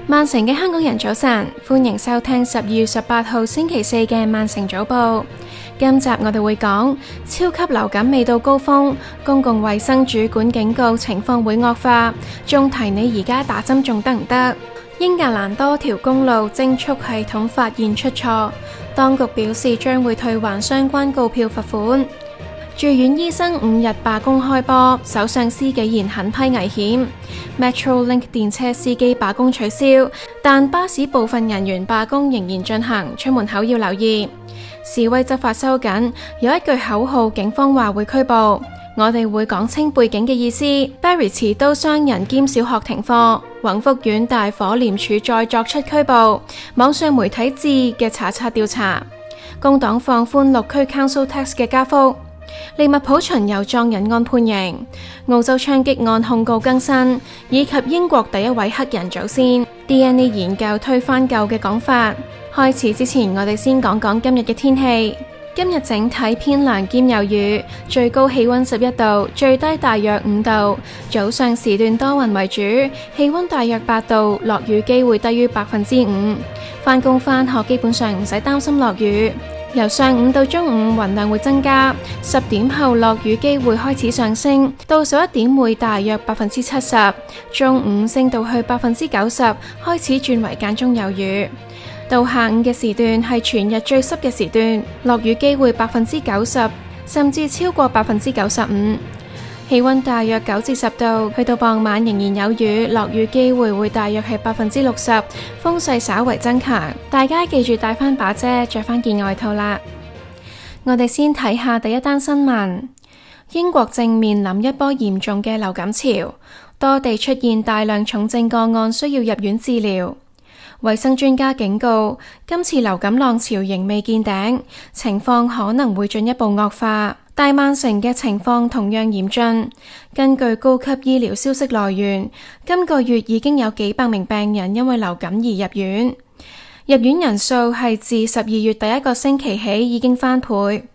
曼城嘅香港人早晨，歡迎收聽12月18號星期四嘅曼城早報。今集我哋會講超級流感未到高峰，公共衛生主管警告情況會惡化，仲提你而家打針仲得唔得？英格蘭多條公路偵速系統發現出錯，當局表示將會退還相關告票罰款。住院醫生5日罷工開波，首相施紀賢狠批危險。Metrolink 電車司機罷工取消，但巴士部分人員罷工仍然進行，出門口要留意。示威執法收緊，有一句口號，警方話會拘捕。我哋會講清背景嘅意思。Barry 持刀傷人兼小學停課，宏福苑大火廉署再作出拘捕。網上媒體致嘅查冊調查。工黨放寬6區 Council Tax 嘅加幅。利物浦巡遊撞人案判刑，澳洲槍擊案控告更新，以及英國第一位黑人祖先 DNA 研究推翻舊嘅講法。開始之前，我哋先講講今日嘅天氣。今日整體偏涼兼有雨，最高氣溫11度，最低大約5度。早上時段多雲為主，氣溫大約8度，落雨機會低於5%。返工返學基本上唔使擔心落雨。由上午到中午雲量會增加，10點後落雨機會開始上升，到11點會大約70%，中午升到去90%，開始轉為間中有雨。到下午嘅時段係全日最濕嘅時段，落雨機會90%，甚至超過95%。氣溫大約9至10度，去到傍晚仍然有雨，落雨機會大約係60%，風勢稍為增強。大家記住帶翻把遮，着翻件外套啦。我哋先睇下第一單新聞。英國正面臨一波嚴重嘅流感潮，多地出現大量重症個案，需要入院治療。衛生專家警告，今次流感浪潮仍未見頂，情況可能會進一步惡化。大曼城嘅情況同樣嚴峻。根據高級醫療消息來源，今個月已經有幾百名病人因為流感而入院，入院人數係自12月第一個星期起已經翻倍。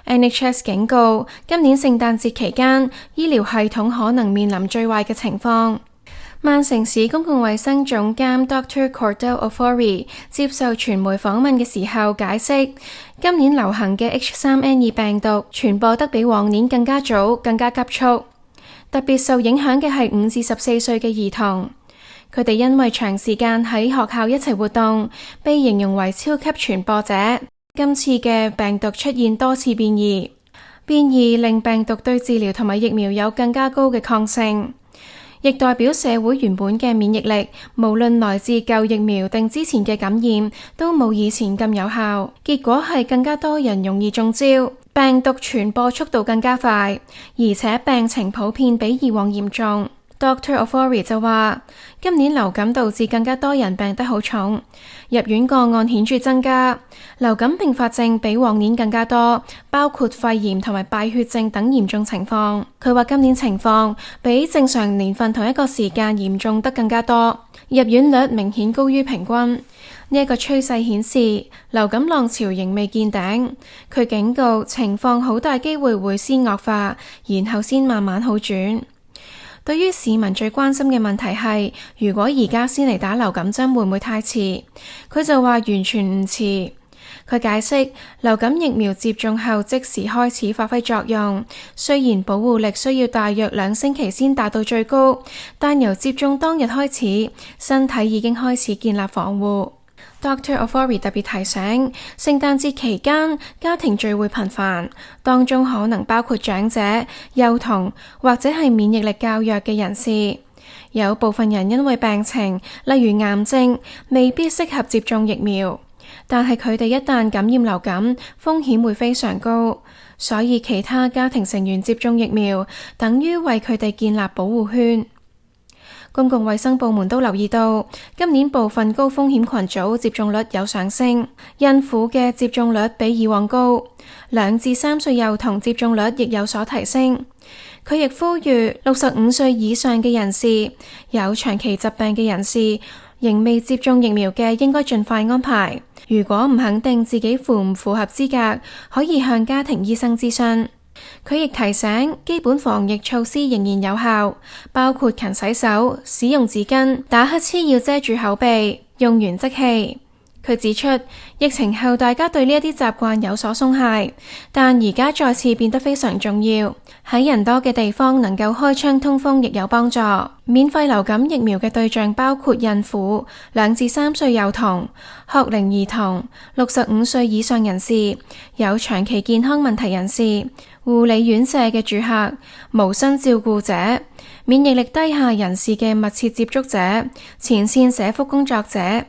NHS 警告，今年聖誕節期間，醫療系統可能面臨最壞嘅情況。曼城市公共衛生總監 Dr. Cordell Ofori 接受傳媒訪問嘅時候解釋，今年流行嘅 H3N2 病毒傳播得比往年更加早、更加急速，特別受影響嘅係5至14歲嘅兒童，佢哋因為長時間喺學校一齊活動，被形容為超級傳播者。今次嘅病毒出現多次變異令病毒對治療同埋疫苗有更加高嘅抗性。亦代表社會原本嘅免疫力，無論來自舊疫苗定之前嘅感染，都冇以前咁有效。結果係更加多人容易中招，病毒傳播速度更加快，而且病情普遍比以往嚴重。Dr. Ofori 就話，今年流感導致更加多人病得好重，入院個案顯著增加，流感併發症比往年更加多，包括肺炎同埋敗血症等嚴重情況。佢話今年情況比正常年份同一個時間嚴重得更加多，入院率明顯高於平均。呢一個趨勢顯示流感浪潮仍未見頂。佢警告情況好大機會會先惡化，然後先慢慢好轉。對於市民最關心嘅問題係，如果而家先嚟打流感針會唔會太遲？佢就話完全唔遲。佢解釋，流感疫苗接種後即時開始發揮作用，雖然保護力需要大約2星期先達到最高，但由接種當日開始，身體已經開始建立防護。Dr. Ofori 特別提醒，聖誕節期間家庭聚會頻繁，當中可能包括長者、幼童或者係免疫力較弱嘅人士。有部分人因為病情，例如癌症，未必適合接種疫苗，但係佢哋一旦感染流感，風險會非常高，所以其他家庭成員接種疫苗，等於為佢哋建立保護圈。公共衛生部門都留意到，今年部分高風險群組接種率有上升，孕婦嘅接種率比以往高，2至3歲幼童接種率亦有所提升。佢亦呼籲65歲以上嘅人士、有長期疾病嘅人士、仍未接種疫苗嘅應該盡快安排。如果唔肯定自己符唔符合資格，可以向家庭醫生諮詢。佢亦提醒基本防疫措施仍然有效，包括勤洗手、使用紙巾、打乞嗤要遮住口鼻、用完即棄。佢指出，疫情後大家對呢一啲習慣有所鬆懈，但而家再次變得非常重要。喺人多嘅地方能夠開窗通風亦有幫助。免費流感疫苗嘅對象包括孕婦、2至3歲幼童、學齡兒童、65歲以上人士、有長期健康問題人士、護理院舍嘅住客、無薪照顧者、免疫力低下人士嘅密切接觸者、前線社福工作者。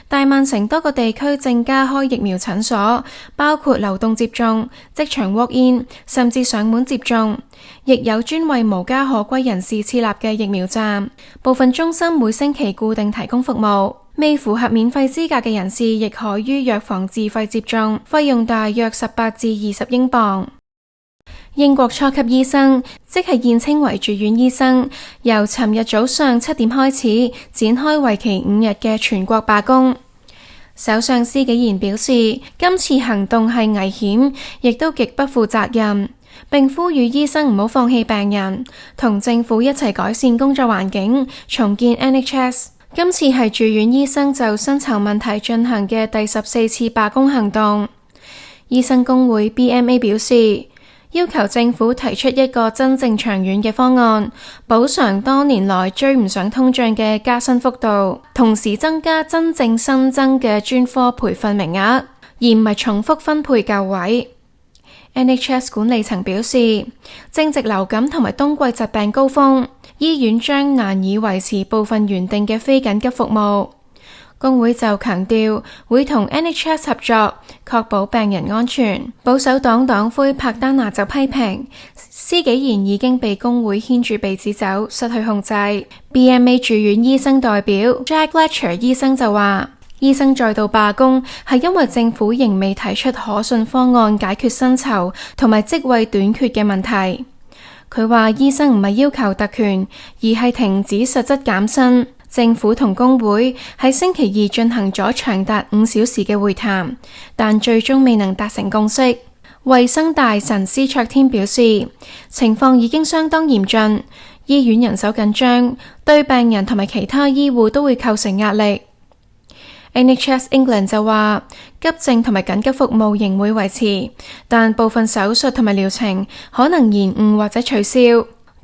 大曼城多個地區正加開疫苗診所，包括流動接種、即場 walk-in， 甚至上門接種，亦有專為無家可歸人士設立嘅疫苗站。部分中心每星期固定提供服務，未符合免費資格嘅人士亦可於藥房自費接種，費用大約18至20英鎊。英國初級醫生，即係現稱為住院醫生，由尋日早上7點開始展開為期5日嘅全國罷工。首相施紀賢表示，今次行動係危險，亦都極不負責任，並呼籲醫生唔好放棄病人，同政府一齊改善工作環境，重建 NHS。今次係住院醫生就薪酬問題進行嘅第14次罷工行動。醫生工會 BMA 表示，要求政府提出一個真正長遠嘅方案，補償多年來追唔上通脹嘅加薪幅度，同時增加真正新增嘅專科培訓名額，而唔係重複分配舊位。NHS 管理層表示，正值流感同埋冬季疾病高峰，醫院將難以維持部分原定嘅非緊急服務。工會就強調會同 NHS 合作，確保病人安全。保守黨黨魁柏丹拿就批評施紀賢已經被工會牽住鼻子走，失去控制。BMA 住院醫生代表 Jack Letcher 醫生就話，醫生再度罷工係因為政府仍未提出可信方案解決薪酬同埋職位短缺嘅問題。佢話醫生唔係要求特權，而係停止實質減薪。政府同工會喺星期二進行咗長達5小時嘅會談，但最終未能達成共識。衛生大臣施卓天表示，情況已經相當嚴峻，醫院人手緊張，對病人同埋其他醫護都會構成壓力。NHS England 就話，急症同埋緊急服務仍會維持，但部分手術同埋療程可能延誤或者取消。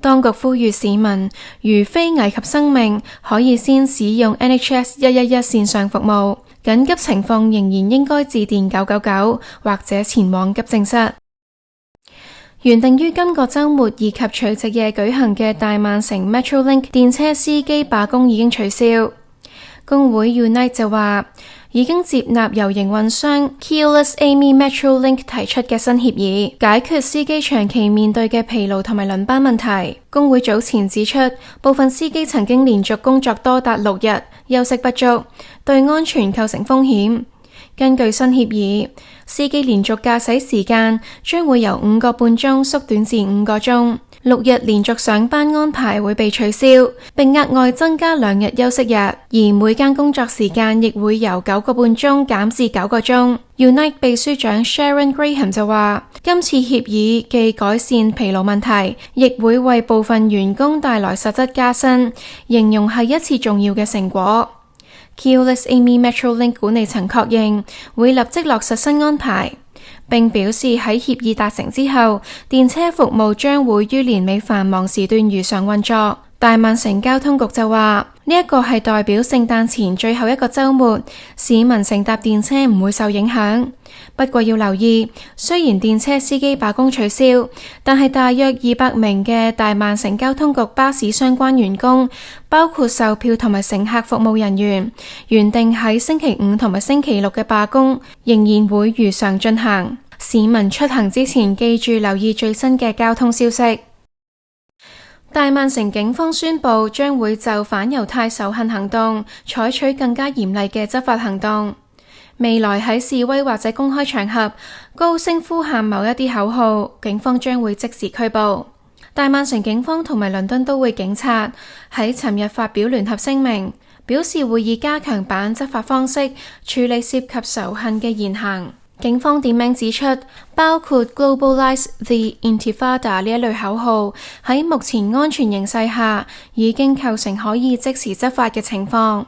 當局呼籲市民，如非危及生命，可以先使用 NHS 111線上服務。緊急情況仍然應該致電999或者前往急症室。原定於今個週末以及除夕夜舉行嘅大曼城 Metrolink 電車司機罷工已經取消。工會 Unite 就話，已經接納由營運商 Keolis Amey Metrolink 提出嘅新協議，解決司機長期面對嘅疲勞同埋輪班問題。工會早前指出，部分司機曾經連續工作多達6日，休息不足，對安全構成風險。根據新協議，司機連續駕駛時間將會由5個半鐘縮短至5個鐘。6日連續上班安排會被取消，並額外增加2日休息日，而每間工作時間亦會由9個半鐘減至9個鐘。Unite 秘書長 Sharon Graham 就話，今次協議既改善疲勞問題，亦會為部分員工帶來實質加薪，形容係一次重要嘅成果。Keolis Amey Metrolink 管理層確認會立即落實新安排，並表示喺協議達成之後，電車服務將會於年尾繁忙時段如常運作。大曼城交通局就話，呢一個係代表聖誕前最後一個週末，市民乘搭電車唔會受影響。不過要留意，雖然電車司機罷工取消，但係大約200名嘅大曼城交通局巴士相關員工，包括售票同埋乘客服務人員，原定喺星期5同埋星期6嘅罷工仍然會如常進行。市民出行之前記住留意最新嘅交通消息。大曼城警方宣布將會就反猶太仇恨行動採取更加嚴厲嘅執法行動。未來喺示威或者公開場合高聲呼喊某一啲口號，警方將會即時拘捕。大曼城警方同埋倫敦都會警察喺尋日發表聯合聲明，表示會以加強版執法方式處理涉及仇恨嘅言行。警方點名指出，包括 Globalize the Intifada 呢一類口號喺目前安全形勢下已經構成可以即時執法嘅情況。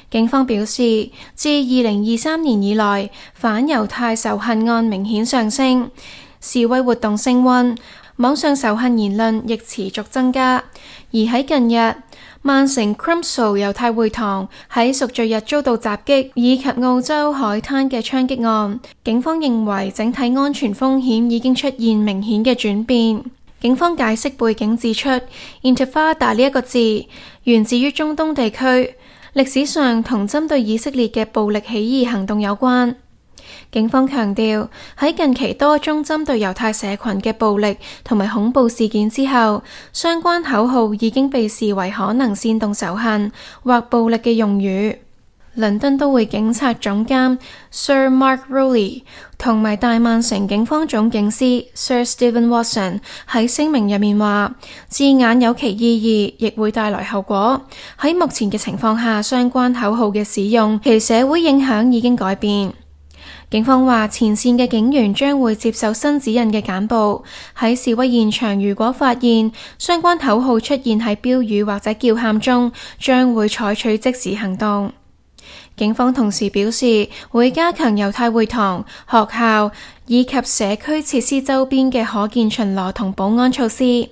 警方表示，自2023年以來，反猶太仇恨案明顯上升，示威活動升溫，網上仇恨言論亦持續增加。而喺近日，曼城 Crumpsall 猶太會堂喺贖罪日遭到襲擊，以及澳洲海灘嘅槍擊案，警方認為整體安全風險已經出現明顯嘅轉變。警方解釋背景指出 ，Intifada 呢一個字源自於中東地區，歷史上同針對以色列嘅暴力起義行動有關。警方強調，喺近期多宗針對猶太社群嘅暴力同埋恐怖事件之後，相關口號已經被視為可能煽動仇恨或暴力嘅用語。倫敦都會警察總監 Sir Mark Rowley 同埋大曼城警方總警司 Sir Stephen Watson 喺聲明入面話，字眼有其意義，亦會帶來後果。喺目前嘅情況下，相關口號嘅使用其社會影響已經改變。警方話，前線嘅警員將會接受新指引嘅簡報。喺示威現場，如果發現相關口號出現喺標語或者叫喊中，將會採取即時行動。警方同時表示，會加強猶太會堂、學校以及社區設施周邊嘅可見巡邏同保安措施。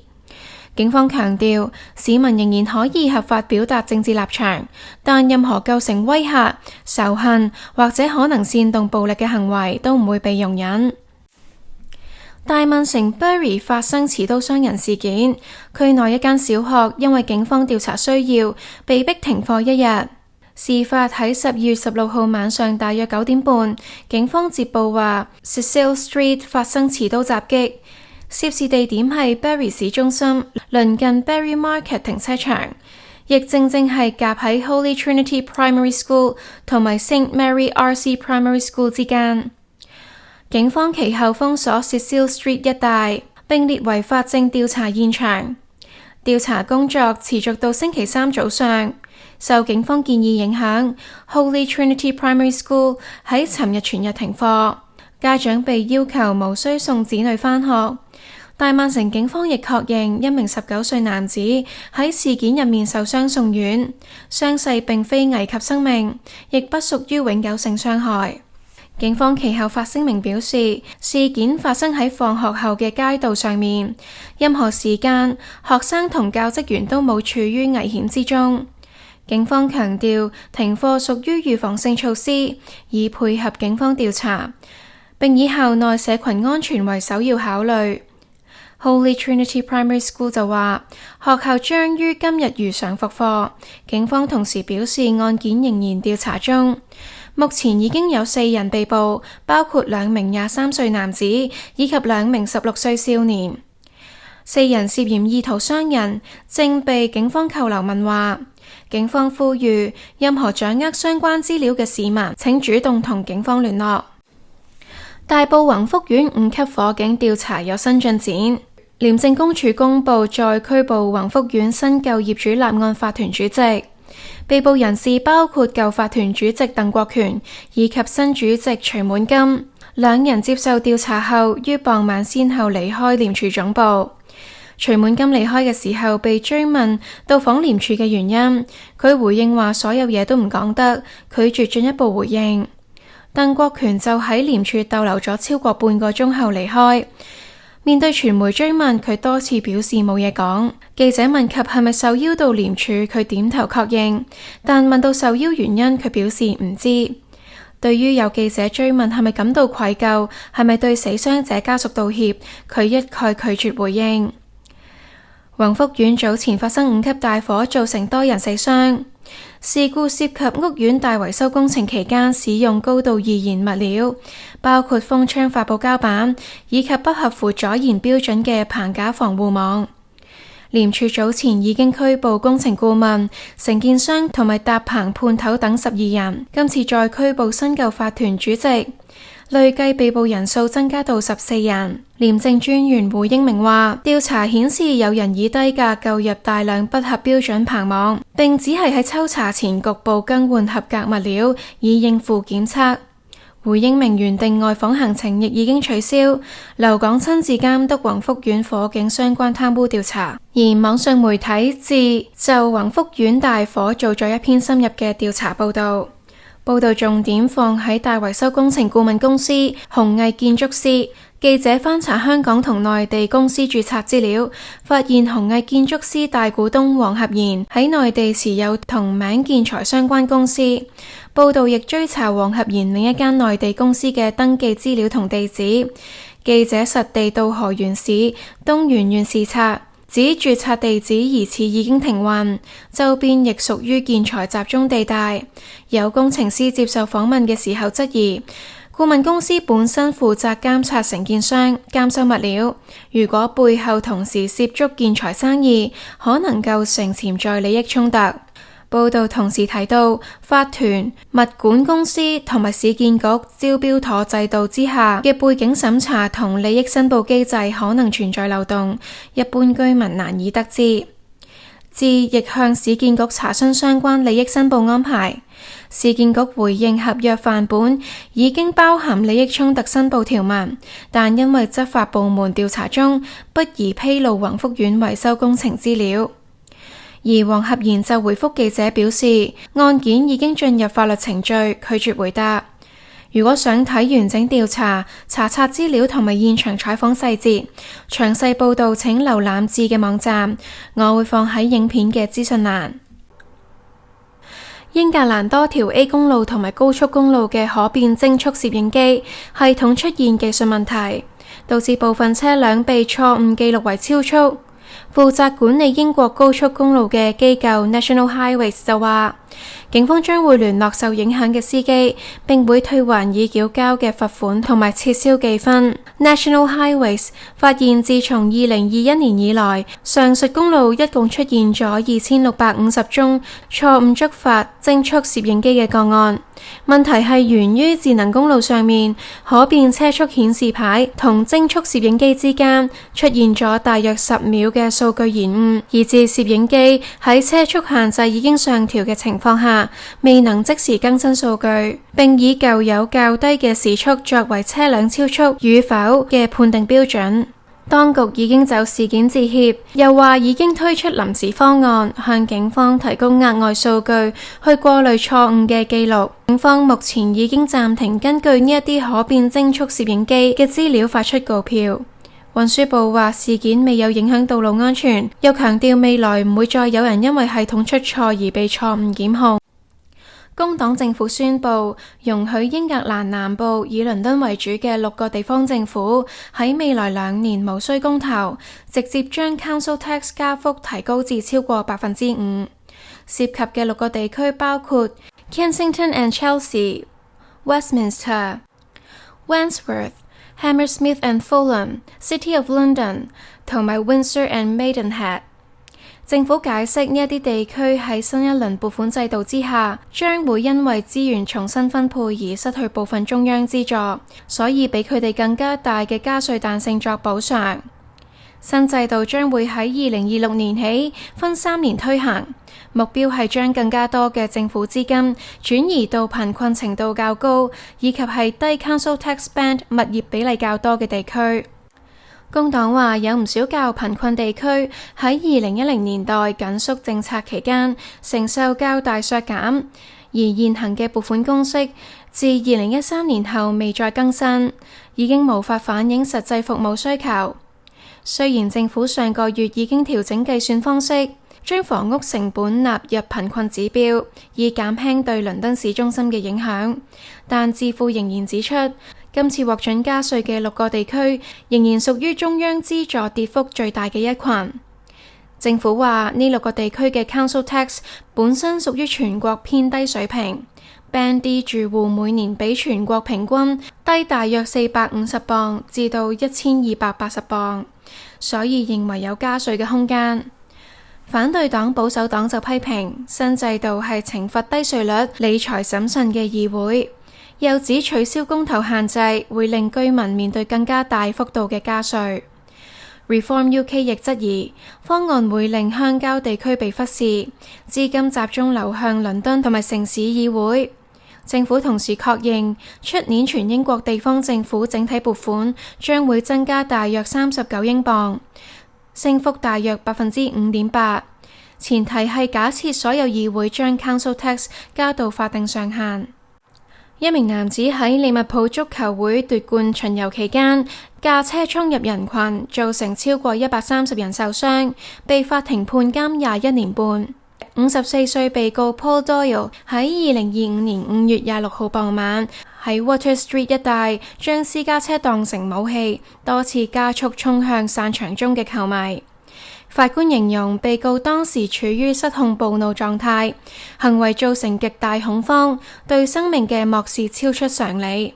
警方強調，市民仍然可以合法表達政治立場，但任何構成威嚇、仇恨或者可能煽動暴力嘅行為都唔會被容忍。大曼城 Bury 發生持刀傷人事件，區內一間小學因為警方調查需要，被迫停課一日。事發喺12月16號晚上大約9點半，警方接報話 Cecil Street 發生持刀襲擊。涉事地點係 Bury 市中心，鄰近 Bury Market 停車場，亦正係夾喺 Holy Trinity Primary School 同埋 St Mary RC Primary School 之間。警方其後封鎖 Cecil Street 一帶，並列為法證調查現場。調查工作持續到星期三早上。受警方建議影響 ，Holy Trinity Primary School 喺尋日全日停課，家長被要求無需送子女返學。大曼城警方亦確認一名19歲男子喺事件入面受傷送院，傷勢並非危及生命，亦不屬於永久性傷害。警方其後發聲明表示，事件發生喺放學後嘅街道上面，任何時間學生同教職員都冇處於危險之中。警方強調，停課屬於預防性措施，以配合警方調查，並以校內社群安全為首要考慮。Holy Trinity Primary School 就話，學校將於今日如常復課。警方同時表示，案件仍然調查中，目前已經有4人被捕，包括2名23歲男子以及2名16歲少年。4人涉嫌意圖傷人，正被警方扣留問話。警方呼籲任何掌握相關資料嘅市民，請主動同警方聯絡。大埔宏福苑5級火警調查有新進展，廉政公署公布再拘捕宏福苑新舊業主立案法團主席，被捕人士包括舊法團主席鄧國權以及新主席徐滿金，2人接受調查後於傍晚先後離開廉署總部。徐滿金離開嘅時候被追問到訪廉署嘅原因，佢回應話所有嘢都唔講得，拒絕進一步回應。鄧國權就喺廉署逗留咗超過半個鐘後離開。面對傳媒追問，佢多次表示冇嘢講。記者問及係咪受邀到廉署，佢點頭確認，但問到受邀原因，佢表示唔知。對於有記者追問係咪感到愧疚，係咪對死傷者家屬道歉，佢一概拒絕回應。宏福苑早前發生5級大火，造成多人死傷。事故涉及屋苑大維修工程期間使用高度易燃物料，包括封窗發泡膠板以及不合乎阻燃標準嘅棚架防護網。廉署早前已經拘捕工程顧問、承建商同埋搭棚判頭等12人，今次再拘捕新舊法團主席。累計被捕人數增加到14人。廉政專員胡英明話，調查顯示有人以低價購入大量不合標準棚網，並只係喺抽查前局部更換合格物料以應付檢測。回應名原定外訪行程亦已經取消，留港親自監督宏福苑火警相關貪污調查。而網上媒體自就宏福苑大火做咗一篇深入嘅調查報道，報道重點放喺大維修工程顧問公司鴻毅建築師。記者翻查香港同內地公司註冊資料，發現鴻毅建築師大股東黃合賢喺內地持有同名建材相關公司。報道亦追查黃合賢另一間內地公司嘅登記資料同地址。記者實地到河源市東源縣視察，指註冊地址疑似已經停運，周邊亦屬於建材集中地帶。有工程師接受訪問嘅時候質疑，顧問公司本身負責監察承建商、監修物料，如果背後同時涉足建材生意，可能構成潛在利益衝突。報道同時提到，法團、物管公司同埋市建局招標妥制度之下嘅背景審查同利益申報機制可能存在漏洞，一般居民難以得知。至亦向市建局查詢相關利益申報安排，市建局回應合約範本已經包含利益衝突申報條文，但因為執法部門調查中不宜披露宏福苑維修工程資料。而黃合賢就回覆記者表示，案件已經進入法律程序，拒絕回答。如果想睇完整調查、查冊資料同埋現場採訪細節，詳細報道請瀏覽至嘅網站，我會放喺影片嘅資訊欄。英格蘭多條 A 公路同埋高速公路嘅可變增速攝影機系統出現技術問題，導致部分車輛被錯誤記錄為超速。負責管理英國高速公路嘅機構 National Highways 就話，警方將會聯絡受影響嘅司機，並會退還已繳交嘅罰款同埋撤銷記分。National Highways 發現，自從2021年以來，上述公路一共出現咗2650宗錯誤觸發增速攝影機嘅個案。問題係源於智能公路上面可變車速顯示牌同增速攝影機之間出現咗大約10秒嘅數據延誤，以致攝影機喺車速限制已經上調嘅情況下，未能即時更新數據，並以舊有較低嘅時速作為車輛超速與否嘅判定標準。當局已經就事件致歉，又話已經推出臨時方案，向警方提供額外數據去過濾錯誤嘅記錄。警方目前已經暫停根據呢一啲可變增速攝影機嘅資料發出告票。運輸部話事件未有影響道路安全，又強調未來唔會再有人因為系統出錯而被錯誤檢控。工黨政府宣布容許英格蘭南部以倫敦為主嘅6個地方政府喺未來2年無需公投，直接將 Council Tax 加幅提高至超過 5%。涉及嘅6個地區包括 Kensington and Chelsea、Westminster、Wandsworth、Hammersmith and Fulham、City of London 同埋 Windsor and Maidenhead。政府解釋呢一啲地區喺新一輪撥款制度之下，將會因為資源重新分配而失去部分中央資助，所以俾佢哋更加大嘅加稅彈性作補償。新制度將會喺2026年起分3年推行，目標係將更加多嘅政府資金轉移到貧困程度較高以及係低 Council Tax Band 物業比例較多嘅地區。工黨話有唔少較貧困地區喺2010年代緊縮政策期間承受較大削減，而現行嘅撥款公式自2013年後未再更新，已經無法反映實際服務需求。雖然政府上個月已經調整計算方式，將房屋成本納入貧困指標，以減輕對倫敦市中心嘅影響，但智庫仍然指出，今次獲准加稅嘅6個地區仍然屬於中央資助跌幅最大嘅一群。政府話呢6個地區嘅 Council Tax 本身屬於全國偏低水平， Band D 住戶每年比全國平均低大約450磅至到1280磅，所以認為有加稅嘅空間。反對黨保守黨就批評新制度係懲罰低稅率、理財審慎嘅議會，又指取消公投限制會令居民面對更加大幅度嘅加稅。Reform UK 亦質疑方案會令鄉郊地區被忽視，資金集中流向倫敦同埋城市議會。政府同時確認，出年全英國地方政府整體撥款將會增加大約39英鎊，升幅大約5.8%。前提係假設所有議會將 Council Tax 加到法定上限。一名男子喺利物浦足球會奪冠巡遊期間，駕車衝入人群，造成超過130人受傷，被法庭判監21年半。54歲被告 Paul Doyle 喺2025年5月26號傍晚喺 Water Street 一帶將私家車當成武器，多次加速衝向散場中嘅球迷。法官形容被告當時處於失控暴怒狀態，行為造成極大恐慌，對生命嘅漠視超出常理。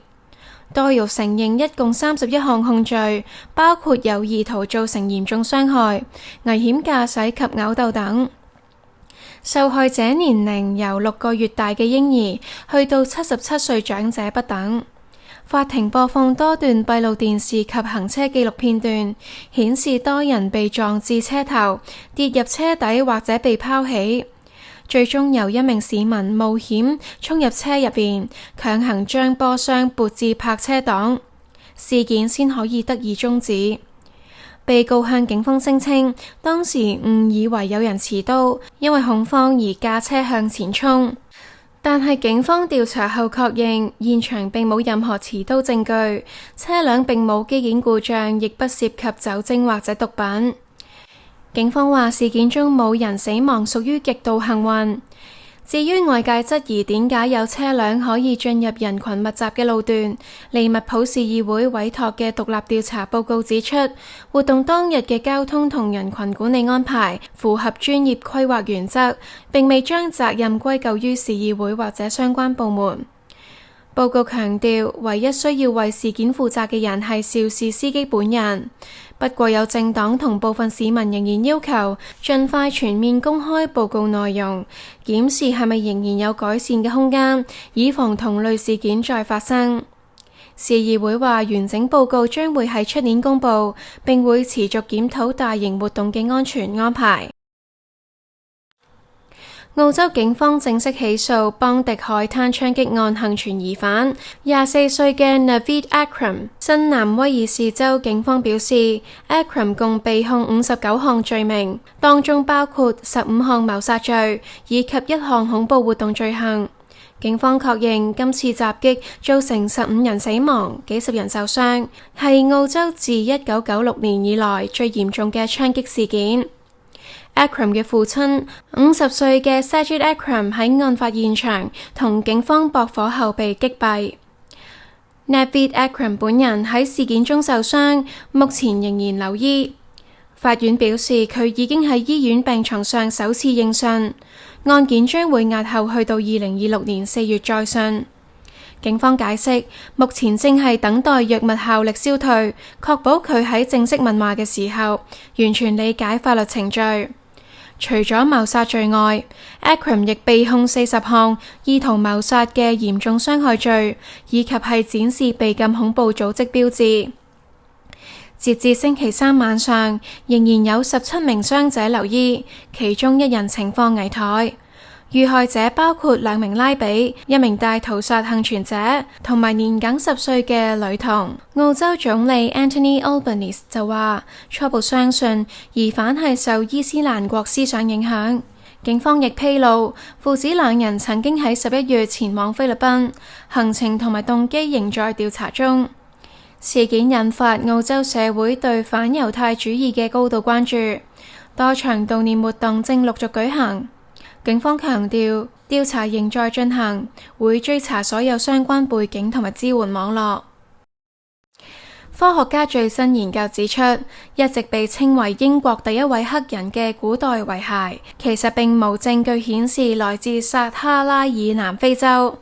Doyle承認一共31項控罪，包括有意圖造成嚴重傷害、危險駕駛及毆鬥等。受害者年齡由6個月大嘅嬰兒去到77歲長者不等。法庭播放多段閉路電視及行車記錄片段，顯示多人被撞至車頭、跌入車底或者被拋起，最終由一名市民冒險衝入車入邊，強行將波箱撥至泊車檔，事件先可以得以終止。被告向警方聲稱，當時誤以為有人持刀，因為恐慌而駕車向前衝。但係警方調查後確認，現場並冇任何持刀證據，車輛並冇機件故障，亦不涉及酒精或者毒品。警方話事件中冇人死亡，屬於極度幸運。至於外界質疑點解有車輛可以進入人群密集嘅路段，利物浦市議會委託嘅獨立調查報告指出，活動當日嘅交通同人群管理安排符合專業規劃原則，並未將責任歸咎於市議會或者相關部門。報告強調，唯一需要為事件負責嘅人係肇事司機本人。不過有政黨同部分市民仍然要求盡快全面公開報告內容，檢視係咪仍然有改善嘅空間，以防同類事件再發生。市議會話完整報告將會喺出年公佈，並會持續檢討大型活動嘅安全安排。澳洲警方正式起訴邦迪海灘槍擊案幸存疑犯24歲嘅 Naveed Akram。新南威爾士州警方表示 ，Akram 共被控59項罪名，當中包括15項謀殺罪以及1項恐怖活動罪行。警方確認今次襲擊造成15人死亡，幾十人受傷，係澳洲自1996年以來最嚴重嘅槍擊事件。Akram 嘅父親50歲嘅 Sajid Akram 喺案發現場同警方駁火後被擊斃。Naveed Akram 本人喺事件中受傷，目前仍然留醫。法院表示佢已經喺醫院病床上首次應訊，案件將會押後去到2026年4月再訊。警方解釋，目前正係等待藥物效力消退，確保佢喺正式問話嘅時候完全理解法律程序。除咗謀殺罪外 ，Akram 亦被控40項意圖謀殺嘅嚴重傷害罪，以及係展示被禁恐怖組織標誌。截至星期三晚上，仍然有17名傷者留醫，其中1人情況危殆。遇害者包括2名拉比、1名大屠殺幸存者同埋年僅10歲嘅女童。澳洲總理 Anthony Albanese 就話，初步相信疑犯係受伊斯蘭國思想影響。警方亦披露，父子2人曾經喺11月前往菲律賓，行程同埋動機仍在調查中。事件引發澳洲社會對反猶太主義嘅高度關注，多場悼念活動正陸續舉行。警方強調，調查仍在進行，會追查所有相關背景同埋支援網絡。科學家最新研究指出，一直被稱為英國第一位黑人嘅古代遺骸，其實並無證據顯示來自撒哈拉以南非洲。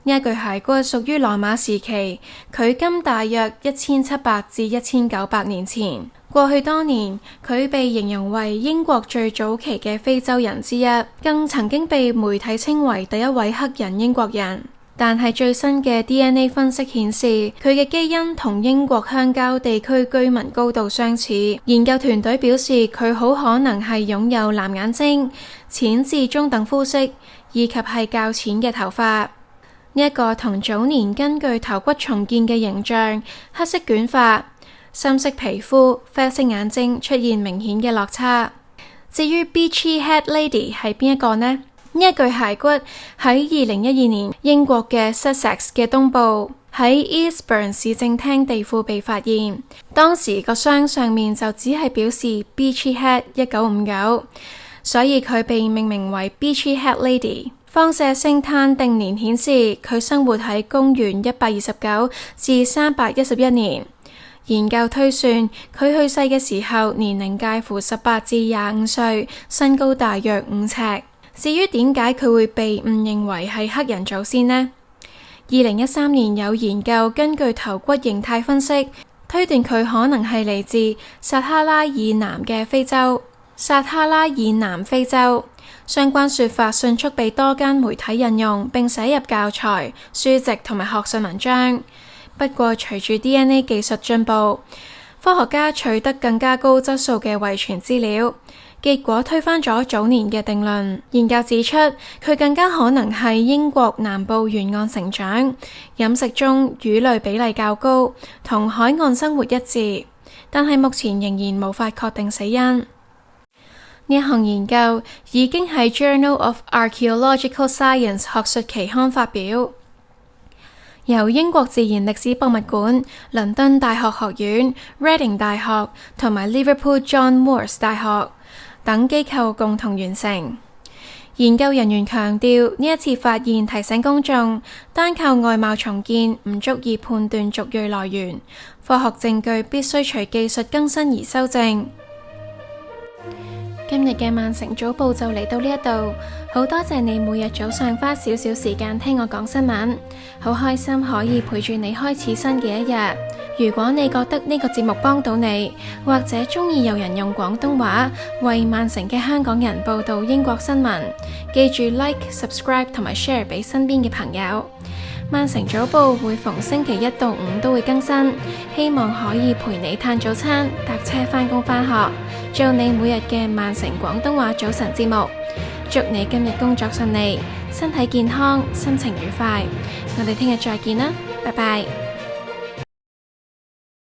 呢一具骸骨屬於羅馬時期，距今大約1700至1900年前。過去多年，佢被形容為英國最早期嘅非洲人之一，更曾經被媒體稱為第一位黑人英國人。但係最新嘅 DNA 分析顯示，佢嘅基因同英國鄉郊地區居民高度相似。研究團隊表示，佢好可能係擁有藍眼睛、淺至中等膚色，以及係較淺嘅頭髮。呢一個同早年根據頭骨重建嘅形象，黑色捲髮、深色皮膚、啡色眼睛出現明顯嘅落差。至於 Beachy Head Lady 係邊一個呢？呢一具骸骨喺2012年英國嘅 Sussex 嘅東部喺 Eastbourne 市政廳地庫被發現，當時個箱上面就只係表示 Beachy Head 1959，所以佢被命名為 Beachy Head Lady。放射性碳定年顯示佢生活喺公元129至311年。研究推算佢去世嘅時候年齡介乎18至25歲，身高大約5尺。至於點解佢會被誤認為係黑人祖先呢？2013年有研究根據頭骨形態分析，推斷佢可能係嚟自撒哈拉以南嘅非洲。相關說法迅速被多間媒體引用，並寫入教材、書籍同埋學術文章。不過隨住 DNA 技術進步，科學家取得更加高質素嘅遺傳資料，結果推翻咗早年嘅定論。研究指出，佢更加可能係英國南部沿岸成長，飲食中魚類比例較高，同海岸生活一致，但係目前仍然無法確定死因。呢一項研究已經喺 Journal of Archaeological Science 學術期刊發表，由英國自然歷史博物館、倫敦大學學院、Reading 大學同埋 Liverpool John Moores 大學等機構共同完成。研究人員強調，呢一次發現提醒公眾，單靠外貌重建唔足以判斷族裔來源，科學證據必須隨技術更新而修正。今日嘅曼城早報就嚟到呢一度，好多謝你每日早上花少少時間聽我講新聞，好開心可以陪住你開始新嘅一日。如果你覺得呢個節目幫到你，或者中意有人用廣東話為曼城嘅香港人報道英國新聞，記住 Like、Subscribe 同埋 Share 俾身邊嘅朋友。曼城早報會逢星期1到5都會更新，希望可以陪你嘆早餐、搭車返工返學，做你每日嘅曼城廣東話早晨節目。祝你今日工作順利，身體健康，心情愉快。我哋聽日再見啦，拜拜。